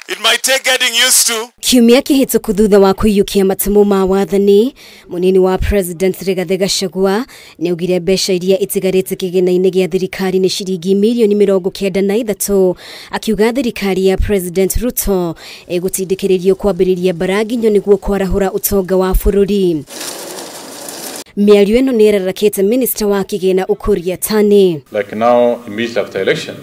It might take getting used to. Kiumia kihituku thutha wa kuiyukia matamu ma wathani, munini wa President Rigathi Gachagua niaugire mbeca iria itigarite kigina-ini gia thirikari-ini ciringi milioni 93, akiuga thirikari ya President Ruto egutindikiririo kwambiriria baranginyo niguo kwarahura utonga wa bururi. Miario eno nirarakite Minista wa kigina Ukur Yatani. Like now, immediately after election,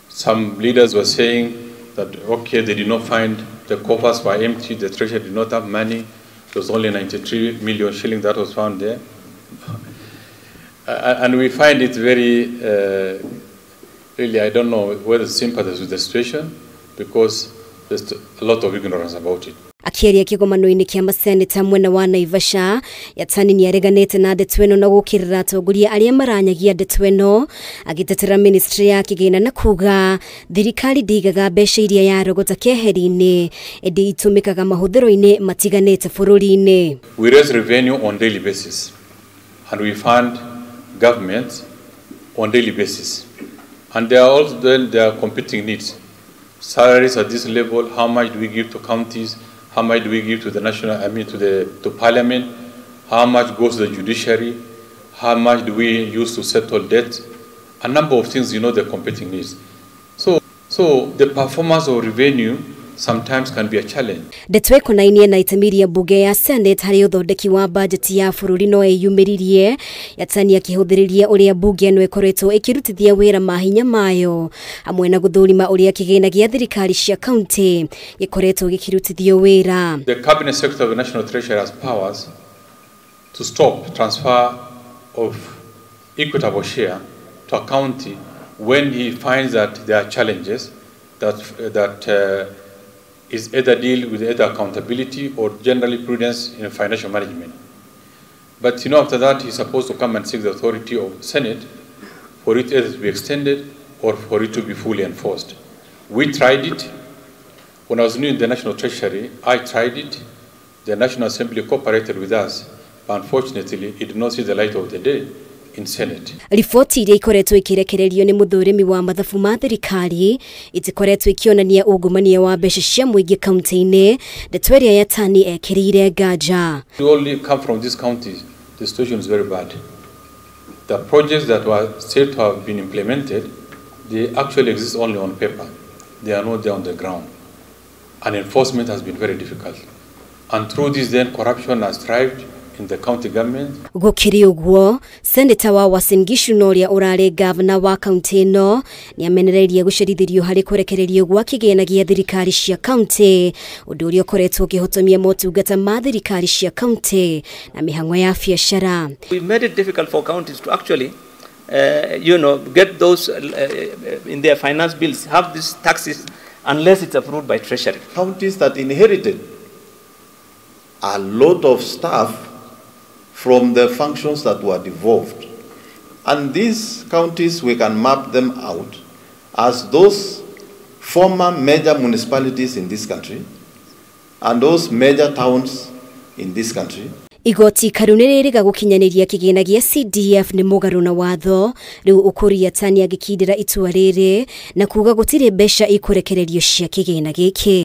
some leaders were saying that, okay, they did not find the coffers were empty, the treasury did not have money, there was only 93 million shillings that was found there. And we find it very, really, I don't know whether sympathize with the situation, because there's a lot of ignorance about it. Akiaria kigomano-ini kia masenata mwena wa Naivasha, Yatani niareganite na ndeto eno na gukirira atongoria aria maranyagia ndeto eno, agitetera ministry ya kigina na kuuga thirikari ndiigaga mbeca iria yarogota keheri-ini indi itumikaga mahuthiro-ini matiganite bururi-ini. We raise revenue on daily basis, and we fund government on daily basis, and there are also then there are competing needs. Salaries at this level, how much do we give to counties? How much do we give to the national, to parliament? How much goes to the judiciary? How much do we use to settle debt? A number of things, the competing needs. So the performance of revenue sometimes can be a challenge. Ndeto ikonaine na itemiria bunge ya Senate hari uthondeki wa budget ya bururi no eyumiririe, Yatani akihuthiriria uria bunge no ikoretwo ikirutithia wira mahinya mayo amwe na guthurima uria kigina gia thirikari cia county ikoretwo gikirutithio wira. The cabinet secretary of the national treasury has powers to stop transfer of equitable share to a county when he finds that there are challenges that is either deal with either accountability or generally prudence in financial management. But after that, he's supposed to come and seek the authority of the Senate for it either to be extended or for it to be fully enforced. We tried it. When I was new in the National Treasury, I tried it. The National Assembly cooperated with us, but unfortunately, it did not see the light of the day in Senate. Ripoti iria ikoretwo ikirekererio ni muthurimi wa mathabu ma thirikari itikoretwo ikionania ungumania wa mbeca cia muingi kaunti-ini, ndeto iria Yatani ekirire nganja. We only come from these counties. The situation is very bad. The projects that were said to have been implemented, they actually exist only on paper. They are not there on the ground. And enforcement has been very difficult. And through this then corruption has thrived in the county government. Gukiri uguo, Senator wa Uasin Gishu noria urare governor wa county ino ni amenereirie gucerithirio hari kurekererio gwa kigina gia thirikari cia county, undu uria ukoretwo ukihotomia motungata ma thirikari cia county na mihango ya biashara. We made it difficult for counties to actually get those in their finance bills, have these taxes unless it's approved by Treasury. Counties that inherited a lot of staff from the functions that were devolved. And these counties, we can map them out as those former major municipalities in this country and those major towns in this country. Igoti karuniririga gukinyaniria kigina gia CDF ni mugaru na watho, riu Ukur Yatani agikindira itua riri na kuuga gutire mbeca ikurekererio cia kigina giki.